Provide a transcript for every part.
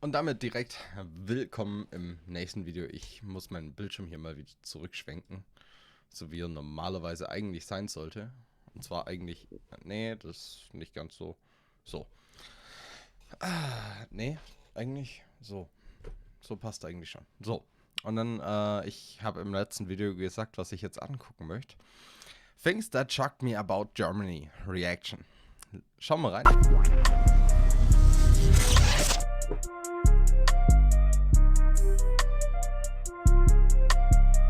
Und damit direkt willkommen im nächsten Video. Ich muss meinen Bildschirm hier mal wieder zurückschwenken, so wie er normalerweise eigentlich sein sollte. Und zwar eigentlich, nee, das ist nicht ganz so. So. Nee, eigentlich so. So passt eigentlich schon. So. Und dann, ich habe im letzten Video gesagt, was ich jetzt angucken möchte. Things that shocked me about Germany. Reaction. Schauen wir rein.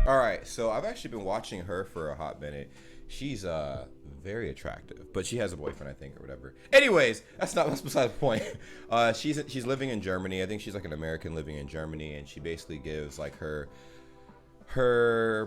Alright, so I've actually been watching her for a hot minute. She's very attractive, but she has a boyfriend, I think, or whatever. Anyways, that's beside the point. She's living in Germany. I think she's like an American living in Germany, and she basically gives like her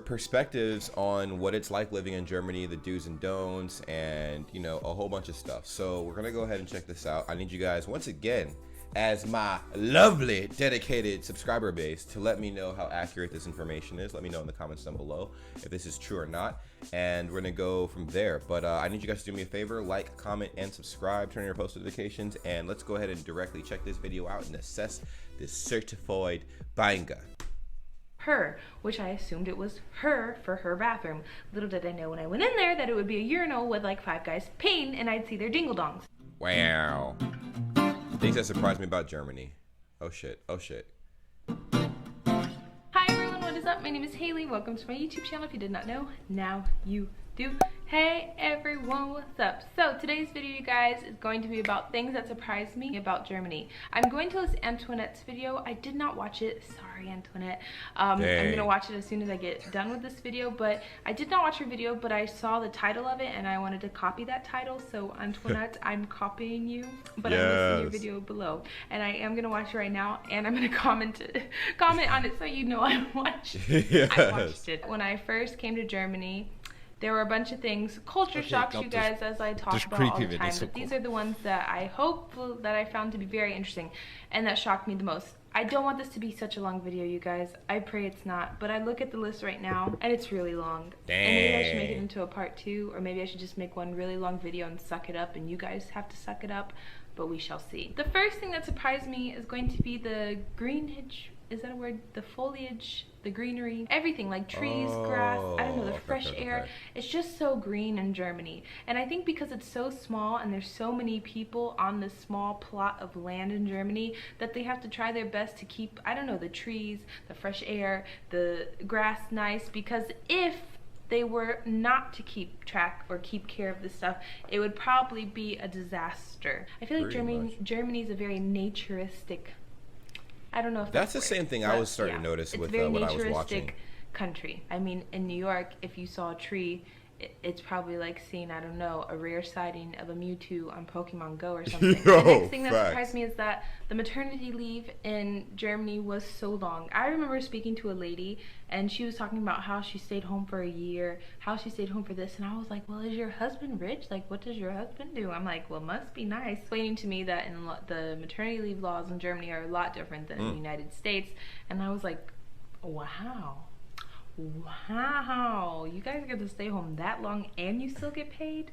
perspectives on what it's like living in Germany, the do's and don'ts, and you know, a whole bunch of stuff. So we're gonna go ahead and check this out. I need you guys once again, as my lovely dedicated subscriber base, to let me know how accurate this information is. Let me know in the comments down below if this is true or not, and we're gonna go from there. But I need you guys to do me a favor: like, comment, and subscribe, turn on your post notifications, and let's go ahead and directly check this video out and assess this certified banger. Her, which I assumed it was her for her bathroom. Little did I know when I went in there that it would be a urinal with like 5 guys peeing and I'd see their dingle dongs. Wow. Things that surprised me about Germany. Oh shit, oh shit. Hi everyone, what is up? My name is Haley. Welcome to my YouTube channel. If you did not know, now you do. Hey everyone, what's up? So today's video, you guys, is going to be about things that surprised me about Germany. I'm going to list Antoinette's video. I did not watch it. Sorry, Antoinette. I'm gonna watch it as soon as I get done with this video, but I did not watch her video, but I saw the title of it and I wanted to copy that title. So Antoinette, I'm copying you, but I'm listing your video below. And I am gonna watch it right now, and I'm gonna comment on it so you know I watched it. Yes. I watched it. When I first came to Germany, there were a bunch of things, culture shocks, you guys, as I talk about all the time, but these are the ones that I hope that I found to be very interesting and that shocked me the most. I don't want this to be such a long video, you guys. I pray it's not, but I look at the list right now and it's really long. Dang. And maybe I should make it into a part 2, or maybe I should just make one really long video and suck it up and you guys have to suck it up, but we shall see. The first thing that surprised me is going to be the greenage. Is that a word? The foliage, the greenery, everything, like trees, grass, I don't know, the fresh air. It's just so green in Germany. And I think because it's so small and there's so many people on this small plot of land in Germany, that they have to try their best to keep, I don't know, the trees, the fresh air, the grass nice, because if they were not to keep track or keep care of this stuff, it would probably be a disaster. I feel like Germany is a very naturistic, I don't know if that's the same thing I was starting to notice with what I was watching. Country. I mean, in New York, if you saw a tree, it's probably like seeing, I don't know, a rare sighting of a Mewtwo on Pokemon Go or something. The next thing that surprised me is that the maternity leave in Germany was so long. I remember speaking to a lady and she was talking about how she stayed home for a year, how she stayed home for this, and I was like, well, is your husband rich? Like, what does your husband do? I'm like, well, must be nice. Explaining to me that in the maternity leave laws in Germany are a lot different than in the United States, and I was like, wow. Wow, you guys get to stay home that long and you still get paid?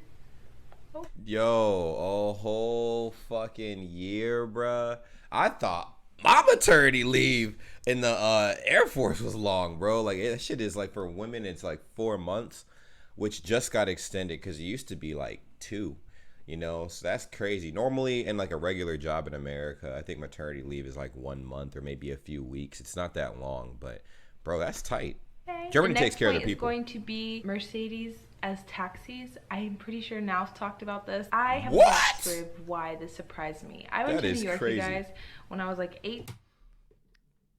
Oh. Yo, a whole fucking year, bruh. I thought my maternity leave in the Air Force was long, bro. Like, that shit is like, for women, it's like 4 months, which just got extended because it used to be like 2. You know, so that's crazy. Normally, in like a regular job in America, I think maternity leave is like 1 month or maybe a few weeks. It's not that long, but bro, that's tight. Okay. Germany takes care of the people. The next point is going to be Mercedes as taxis. I'm pretty sure Now's talked about this. I have a story of why this surprised me. I went to New York, you guys, when I was like 8.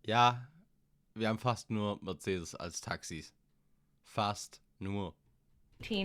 Ja, wir haben fast nur Mercedes als Taxis. Fast nur.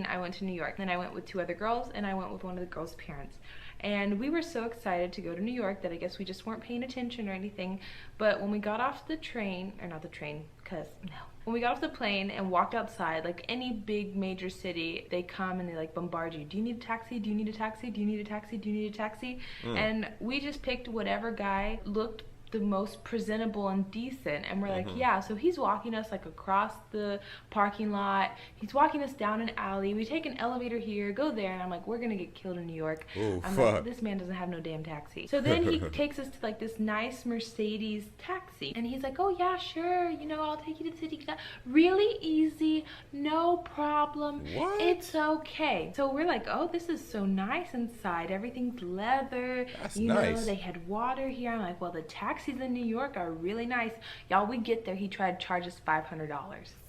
I went to New York. Then I went with 2 other girls, and I went with one of the girls' parents. And we were so excited to go to New York that I guess we just weren't paying attention or anything. But when we got off the train, or not the train, because no. When we got off the plane and walked outside, like any big major city, they come and they like bombard you. Do you need a taxi? Do you need a taxi? Do you need a taxi? Do you need a taxi? And we just picked whatever guy looked the most presentable and decent. And we're like, yeah. So he's walking us like across the parking lot. He's walking us down an alley. We take an elevator here, go there, and I'm like, we're gonna get killed in New York. Ooh, I'm fuck. like, this man doesn't have no damn taxi. So then he takes us to like this nice Mercedes taxi, and he's like, oh yeah, sure, you know, I'll take you to the city. Really easy, no problem. What? It's okay. So we're like, oh, this is so nice inside. Everything's leather. That's you know, nice. they had water here. I'm like, well, the taxis in New York are really nice. Y'all, we get there, he tried to charge us $500.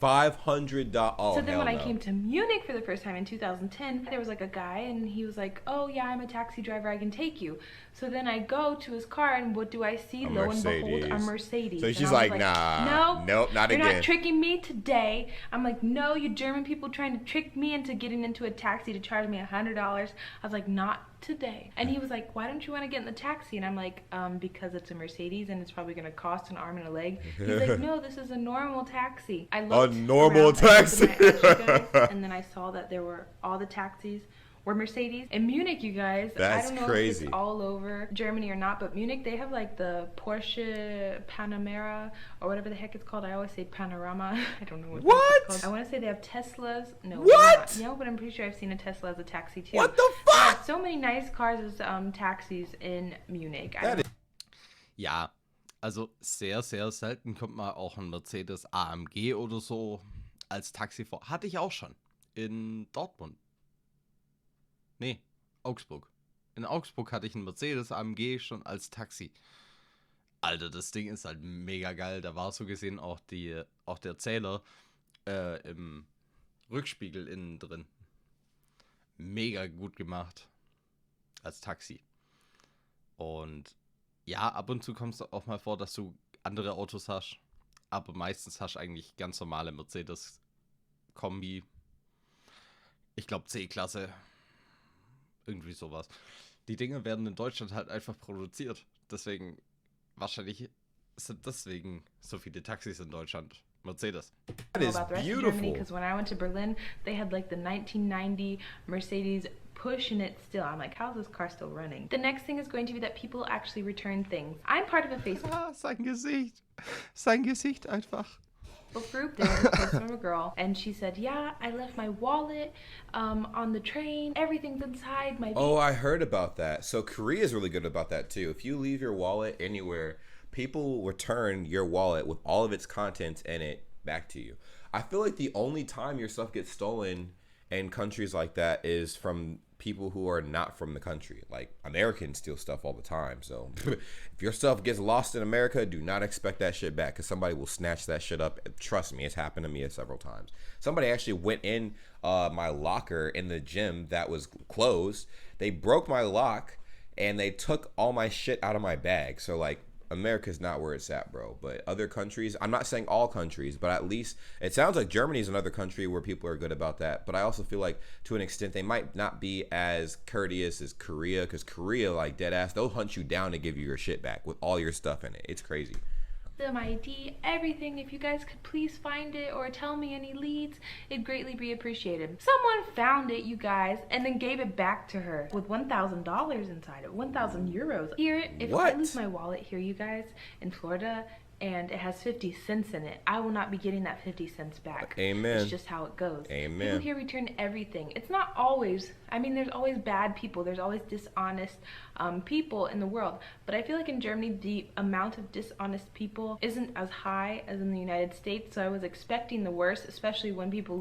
$500. Oh, So then when I no. came to Munich for the first time in 2010, there was like a guy and he was like, oh yeah, I'm a taxi driver, I can take you. So then I go to his car and what do I see? Lo and behold, a Mercedes. So And she's I was like, nah, nope, not you're again. not tricking me today. I'm like, no, you German people trying to trick me into getting into a taxi to charge me $100. I was like, not today. And he was like, why don't you want to get in the taxi? And I'm like, because it's a Mercedes and it's probably going to cost an arm and a leg. He's like, no, this is a normal taxi. I looked normal around, taxi. I looked at my Ashley guys, and then I saw that there were all the taxis were Mercedes. In Munich, you guys, That's I don't know crazy. if it's all over Germany or not, but Munich, they have like the Porsche Panamera or whatever the heck it's called. I always say Panorama. I don't know what it's called. I want to say they have Teslas. No, What? No, but I'm pretty sure I've seen a Tesla as a taxi too. What the They fuck? have so many nice cars as taxis in Munich. I That don't Ja, also sehr, sehr selten kommt mal auch ein Mercedes AMG oder so als Taxi vor. Hatte ich auch schon. In Dortmund. Nee, Augsburg. In Augsburg hatte ich einen Mercedes AMG schon als Taxi. Alter, das Ding ist halt mega geil. Da war so gesehen auch der Zähler im Rückspiegel innen drin. Mega gut gemacht. Als Taxi. Und ja, ab und zu kommt es auch mal vor, dass du andere Autos hast. Aber meistens hast du eigentlich ganz normale Mercedes-Kombi. Ich glaube C-Klasse. Irgendwie sowas. Die Dinge werden in Deutschland halt einfach produziert. Deswegen, wahrscheinlich sind deswegen so viele Taxis in Deutschland. Mercedes. That know is about the rest of Germany beautiful. because when I went to Berlin, they had like the 1990 Mercedes pushing it still. I'm like, how's this car still running? The next thing is going to be that people actually return things. I'm part of a Facebook Ah, sein Gesicht. Sein Gesicht einfach. group. There was a post from a girl, and she said, yeah, I left my wallet on the train. Everything's inside my Oh, I heard about that. So Korea is really good about that too. If you leave your wallet anywhere, people will return your wallet with all of its contents in it back to you. I feel like the only time your stuff gets stolen in countries like that is from people who are not from the country. Like Americans steal stuff all the time. So if your stuff gets lost in America, do not expect that shit back because somebody will snatch that shit up. Trust me, it's happened to me several times. Somebody actually went in my locker in the gym that was closed. They broke my lock and they took all my shit out of my bag. So like America's not where it's at, bro. But other countries, I'm not saying all countries, but at least it sounds like Germany is another country where people are good about that. But I also feel like to an extent they might not be as courteous as Korea, because Korea, like dead ass, they'll hunt you down to give you your shit back with all your stuff in it. It's crazy. my ID, everything. If you guys could please find it or tell me any leads, it'd greatly be appreciated. Someone found it, you guys, and then gave it back to her with $1,000 inside it, 1,000 euros. Here, if I lose my wallet here, you guys, in Florida, and it has 50 cents in it, I will not be getting that 50 cents back. Amen. It's just how it goes. Amen. People here return everything. It's not always, I mean, there's always bad people. There's always dishonest people in the world. But I feel like in Germany, the amount of dishonest people isn't as high as in the United States. So I was expecting the worst, especially when people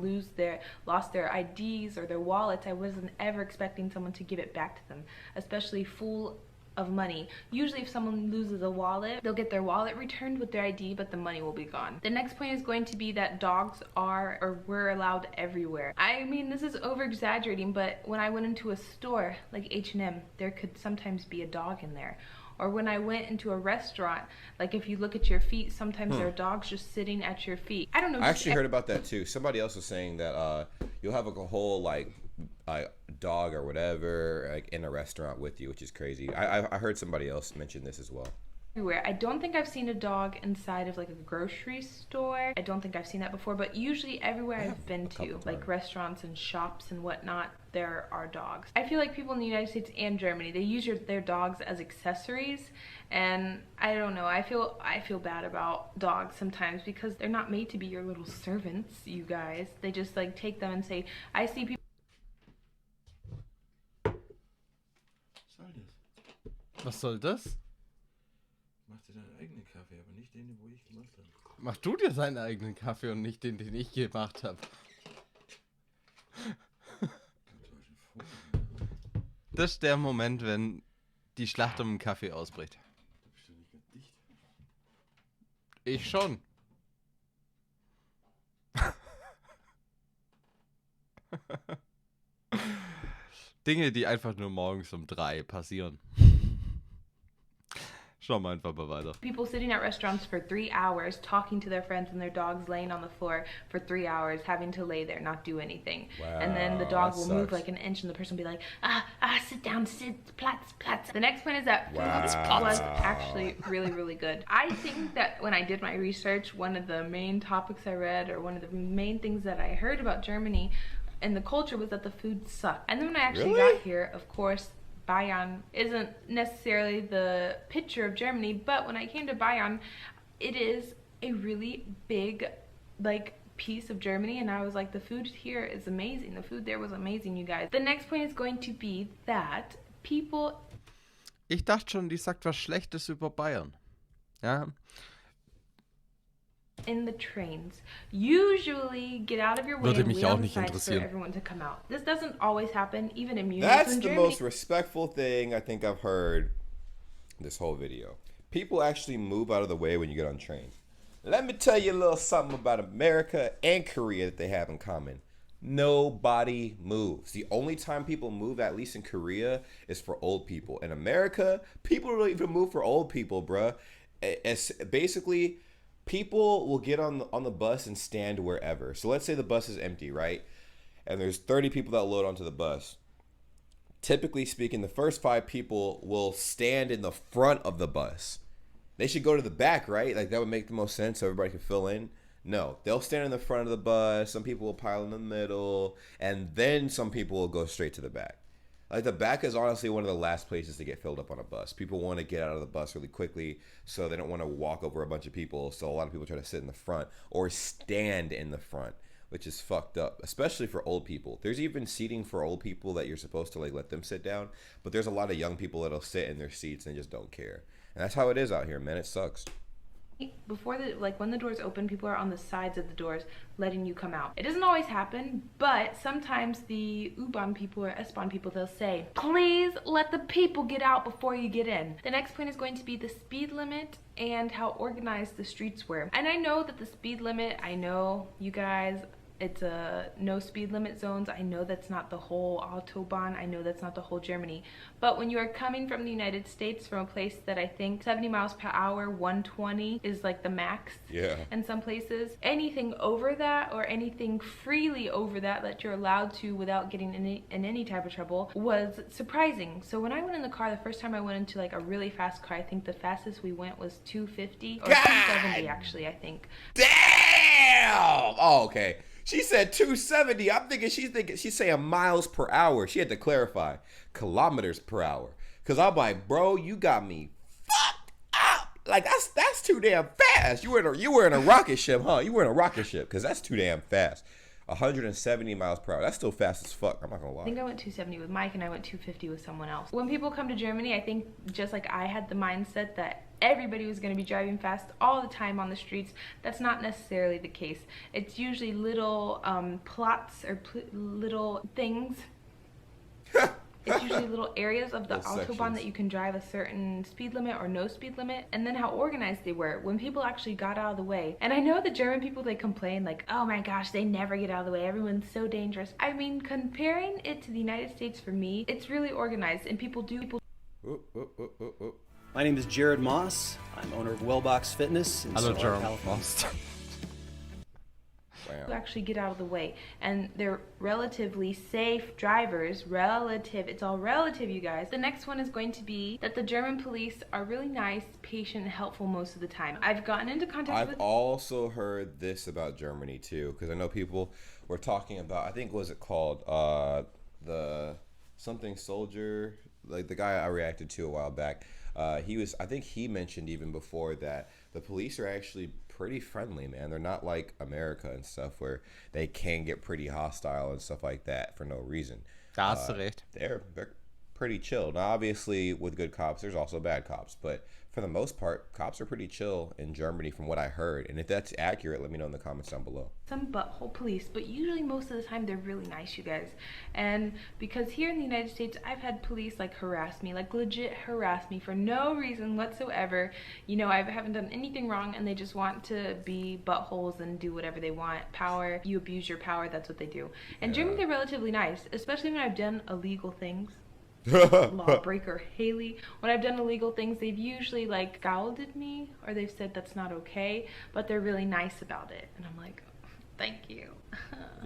lost their IDs or their wallets. I wasn't ever expecting someone to give it back to them, especially full of money. Usually if someone loses a wallet, they'll get their wallet returned with their ID, but the money will be gone. The next point is going to be that dogs are or were allowed everywhere. I mean, this is over exaggerating, but when I went into a store like H&M, there could sometimes be a dog in there. Or when I went into a restaurant, like if you look at your feet, sometimes there are dogs just sitting at your feet. I don't know. I actually heard about that too. Somebody else was saying that you'll have like a whole like dog or whatever like in a restaurant with you, which is crazy. I heard somebody else mention this as well. everywhere. I don't think I've seen a dog inside of like a grocery store. I don't think I've seen that before, but usually everywhere I've been to, like restaurants and shops and whatnot, there are dogs. I feel like people in the United States and Germany, they use their dogs as accessories, and I don't know, I feel bad about dogs sometimes because they're not made to be your little servants, you guys. They just like take them and say, I see people. Was soll das? Mach dir deinen eigenen Kaffee, aber nicht den, wo ich gemacht habe. Mach du dir deinen eigenen Kaffee und nicht den, den ich gemacht habe. Das ist der Moment, wenn die Schlacht um den Kaffee ausbricht. Da bist du nicht mehr dicht. Ich schon. Dinge, die einfach nur morgens um 3 passieren. Schauen wir einfach mal weiter. People sitting at restaurants for 3 hours, talking to their friends, and their dogs laying on the floor for 3 hours, having to lay there, not do anything. Wow, and then the dog will move sucks. like an inch, and the person will be like, sit down, sit, Platz, Platz. The next point is that food Wow. was actually really, really good. I think that when I did my research, one of the main topics I read, or one of the main things that I heard about Germany and the culture was that the food sucked. And then when I actually Really? got here, of course, Bayern isn't necessarily the picture of Germany, but when I came to Bayern, it is a really big, like, piece of Germany, and I was like, the food here is amazing. The food there was amazing, you guys. The next point is going to be that people... Ich dachte schon, die sagt was Schlechtes über Bayern. Ja. in the trains usually get out of your way Würde and mich wait auch on the nicht sides for interessieren. everyone to come out. This doesn't always happen, even in musicals That's in the Germany. most respectful thing I think I've heard this whole video. People actually move out of the way when you get on trains. Let me tell you a little something about America and Korea that they have in common. Nobody moves. The only time people move, at least in Korea, is for old people. In America, people don't even move for old people, bruh. It's basically, people will get on the bus and stand wherever. So let's say the bus is empty, right? And there's 30 people that load onto the bus. Typically speaking, the first 5 people will stand in the front of the bus. They should go to the back, right? Like, that would make the most sense so everybody can fill in. No, they'll stand in the front of the bus. Some people will pile in the middle. And then some people will go straight to the back. Like, the back is honestly one of the last places to get filled up on a bus. People want to get out of the bus really quickly, so they don't want to walk over a bunch of people. So a lot of people try to sit in the front or stand in the front, which is fucked up, especially for old people. There's even seating for old people that you're supposed to, like, let them sit down. But there's a lot of young people that'll sit in their seats and just don't care. And that's how it is out here, man. It sucks. Before when the doors open, people are on the sides of the doors letting you come out. It doesn't always happen, but sometimes the U-Bahn people or S-Bahn people, they'll say, please let the people get out before you get in. The next point is going to be the speed limit and how organized the streets were. And I know that the speed limit, I know you guys, it's a no speed limit zones. I know that's not the whole Autobahn. I know that's not the whole Germany. But when you are coming from the United States, from a place that I think 70 miles per hour, 120 is like the max. Yeah. In some places, anything over that or anything freely over that you're allowed to without getting in any type of trouble was surprising. So when I went in the car, the first time I went into like a really fast car, I think the fastest we went was 250 or 270 actually, I think. Damn! Oh, okay. She said 270. I'm thinking she's saying miles per hour. She had to clarify kilometers per hour. Cause I'm like, bro, you got me fucked up. Like that's too damn fast. You were in a rocket ship, huh? You were in a rocket ship, cause that's too damn fast. 170 miles per hour. That's still fast as fuck. I'm not gonna lie. I think I went 270 with Mike and I went 250 with someone else. When people come to Germany, I think just like I had the mindset that everybody was going to be driving fast all the time on the streets. That's not necessarily the case. It's usually little plots or little things. It's usually little areas of the Little Autobahn sections. that you can drive a certain speed limit or no speed limit, and then how organized they were when people actually got out of the way. And I know the German people, they complain like, oh my gosh, they never get out of the way, everyone's so dangerous. I mean, comparing it to the United States, for me, it's really organized, and people do. My name is Jared Moss. I'm owner of Wellbox Fitness in Hallo Sonora, Jerome California. Moss. who actually get out of the way, and they're relatively safe drivers. It's all relative, you guys. The next one is going to be that the German police are really nice, patient, and helpful most of the time. I've gotten into contact with... I've also heard this about Germany too, because I know people were talking about, I think, what was it called, the something soldier, like the guy I reacted to a while back. I think he mentioned even before that the police are actually pretty friendly, man. They're not like America and stuff where they can get pretty hostile and stuff like that for no reason. Da hast du recht. They're pretty chill. Now, obviously, with good cops, there's also bad cops, but for the most part, cops are pretty chill in Germany from what I heard. And if that's accurate, let me know in the comments down below. Some butthole police, but usually most of the time they're really nice, you guys. And because here in the United States, I've had police like harass me, like legit harass me for no reason whatsoever. You know, I haven't done anything wrong and they just want to be buttholes and do whatever they want. Power, you abuse your power, that's what they do. And Germany, they're relatively nice, especially when I've done illegal things. Lawbreaker Haley. When I've done illegal things, they've usually like scolded me, or they've said that's not okay, but they're really nice about it, and I'm like, thank you.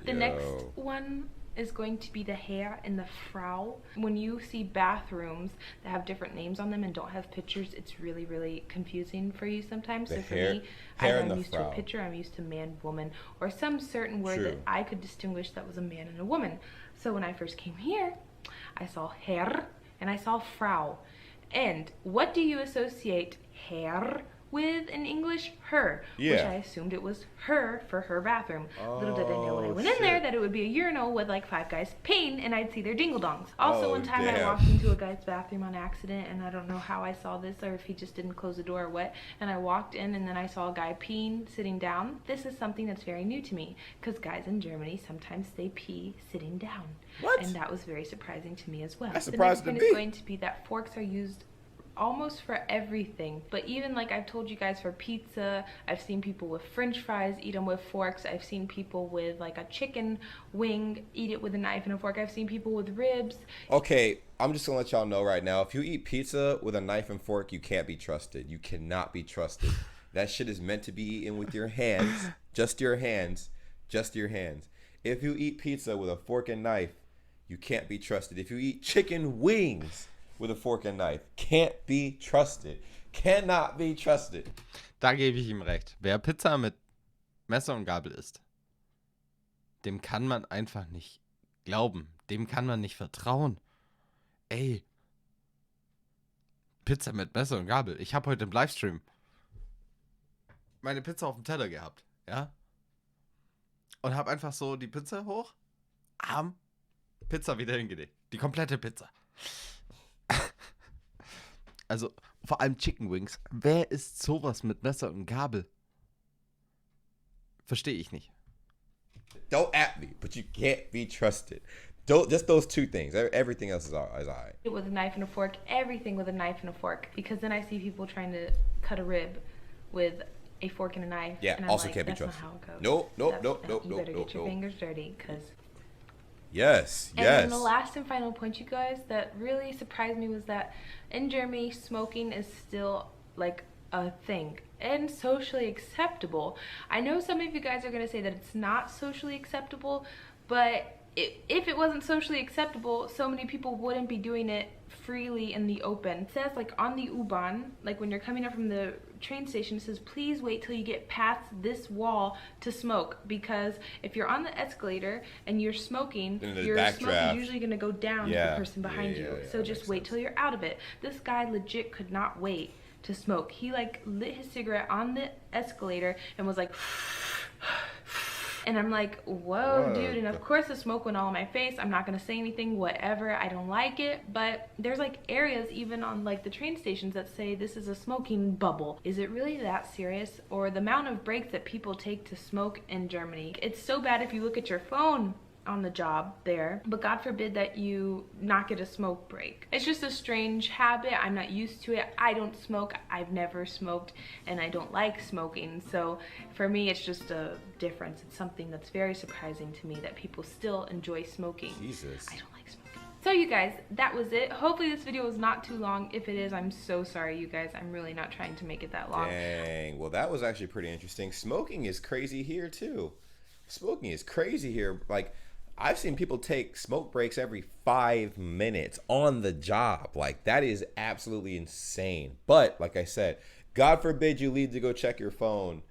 The next one is going to be the Herr and the Frau. When you see bathrooms that have different names on them and don't have pictures, it's really, really confusing for you sometimes. So for me, I'm used to a picture, I'm used to man, woman, or some certain word that I could distinguish that was a man and a woman. So when I first came here, I saw Herr and I saw Frau. And what do you associate Herr with in English? Her. Which I assumed it was her for her bathroom. Little did I know when I went in there that it would be a urinal with like 5 guys peeing and I'd see their dingle-dongs. Also one time I walked into a guy's bathroom on accident, and I don't know how I saw this or if he just didn't close the door or what, and I walked in and then I saw a guy peeing sitting down. This is something that's very new to me because guys in Germany sometimes they pee sitting down. What? And that was very surprising to me as well. That's the next one me. is going to be that forks are used almost for everything, but even like I've told you guys, for pizza, I've seen people with french fries eat them with forks. I've seen people with like a chicken wing eat it with a knife and a fork. I've seen people with ribs. Okay, I'm just gonna let y'all know right now, if you eat pizza with a knife and fork, you can't be trusted. You cannot be trusted. That shit is meant to be eaten with your hands. Just your hands. Just your hands. If you eat pizza with a fork and knife, you can't be trusted. If you eat chicken wings with a fork and knife, can't be trusted. Cannot be trusted. Da gebe ich ihm recht. Wer Pizza mit Messer und Gabel isst, dem kann man einfach nicht glauben. Dem kann man nicht vertrauen. Ey. Pizza mit Messer und Gabel. Ich habe heute im Livestream meine Pizza auf dem Teller gehabt. Ja? Und habe einfach so die Pizza hoch, Arm, Pizza wieder hingelegt. Die komplette Pizza. Also, vor allem Chicken Wings. Wer isst sowas mit Messer und Gabel? Verstehe ich nicht. Don't at me, but you can't be trusted. Just those 2 things. Everything else is all right. With a knife and a fork, everything with a knife and a fork. Because then I see people trying to cut a rib with a fork and a knife. Yeah, and I'm also like, can't be that's not trusted. how it goes. Nope. You better get your fingers dirty, because... Yes. And then the last and final point, you guys, that really surprised me was that in Germany, smoking is still like a thing and socially acceptable. I know some of you guys are going to say that it's not socially acceptable, but if it wasn't socially acceptable, so many people wouldn't be doing it freely in the open. It says like on the U-Bahn, like when you're coming up from the train station, it says please wait till you get past this wall to smoke, because if you're on the escalator and you're smoking, your smoke is usually going to go down to the person behind you. So just wait till you're out of it. This guy legit could not wait to smoke. He like lit his cigarette on the escalator and was like and I'm like, whoa, dude. And of course the smoke went all in my face. I'm not gonna say anything, whatever, I don't like it. But there's like areas even on like the train stations that say this is a smoking bubble. Is it really that serious? Or the amount of breaks that people take to smoke in Germany. It's so bad if you look at your phone on the job there, but God forbid that you not get a smoke break. It's just a strange habit. I'm not used to it. I don't smoke. I've never smoked, and I don't like smoking. So for me, it's just a difference. It's something that's very surprising to me that people still enjoy smoking. Jesus. I don't like smoking. So you guys, that was it. Hopefully this video was not too long. If it is, I'm so sorry, you guys. I'm really not trying to make it that long. Dang. Well, that was actually pretty interesting. Smoking is crazy here too. Smoking is crazy here. Like, I've seen people take smoke breaks every 5 minutes on the job. Like, that is absolutely insane. But like I said, God forbid you leave to go check your phone,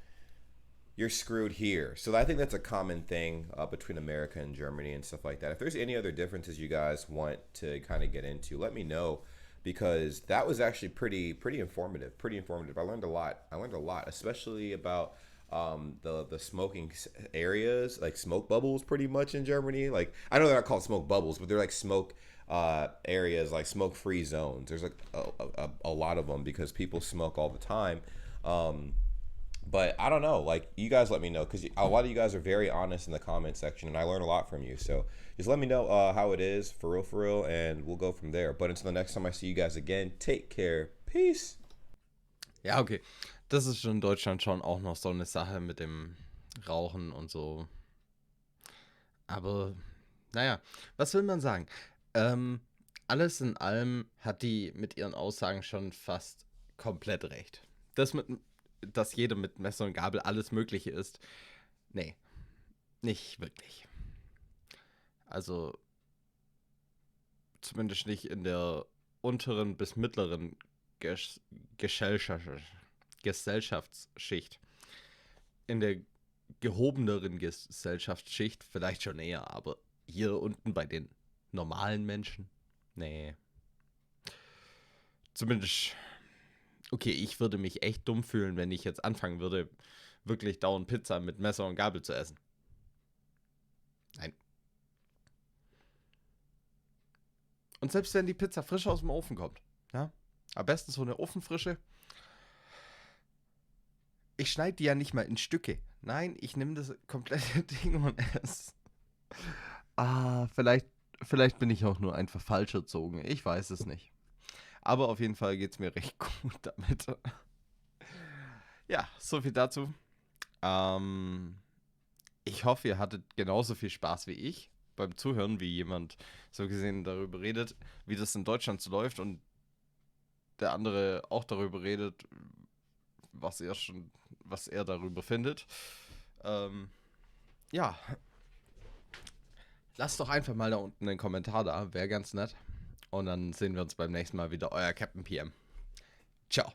you're screwed here. So I think that's a common thing between America and Germany and stuff like that. If there's any other differences you guys want to kind of get into, let me know, because that was actually pretty informative. Pretty informative. I learned a lot. Especially about the smoking areas, like smoke bubbles, pretty much in Germany. Like, I know they're not called smoke bubbles, but they're like smoke areas, like smoke-free zones. There's like a lot of them because people smoke all the time. But I don't know, like, you guys let me know, because a lot of you guys are very honest in the comment section, and I learn a lot from you. So just let me know how it is, for real, and we'll go from there. But until the next time I see you guys again, take care. Peace. Ja, okay. Das ist in Deutschland schon auch noch so eine Sache mit dem Rauchen und so. Aber, naja, was will man sagen? Alles in allem hat die mit ihren Aussagen schon fast komplett recht. Dass jeder mit Messer und Gabel alles Mögliche isst, nee, nicht wirklich. Also, zumindest nicht in der unteren bis mittleren Gesellschaftsschicht. In der gehobeneren Gesellschaftsschicht vielleicht schon eher, aber hier unten bei den normalen Menschen, nee. Zumindest, okay, ich würde mich echt dumm fühlen, wenn ich jetzt anfangen würde, wirklich dauernd Pizza mit Messer und Gabel zu essen. Nein. Und selbst wenn die Pizza frisch aus dem Ofen kommt, ja, am besten so eine ofenfrische. Ich schneide die ja nicht mal in Stücke. Nein, ich nehme das komplette Ding und esse. Vielleicht bin ich auch nur einfach falsch erzogen. Ich weiß es nicht. Aber auf jeden Fall geht es mir recht gut damit. Ja, so viel dazu. Ich hoffe, ihr hattet genauso viel Spaß wie ich beim Zuhören, wie jemand so gesehen darüber redet, wie das in Deutschland so läuft und der andere auch darüber redet, was er darüber findet. Ja. Lasst doch einfach mal da unten einen Kommentar da, wäre ganz nett. Und dann sehen wir uns beim nächsten Mal wieder. Euer CaptainPM. Ciao.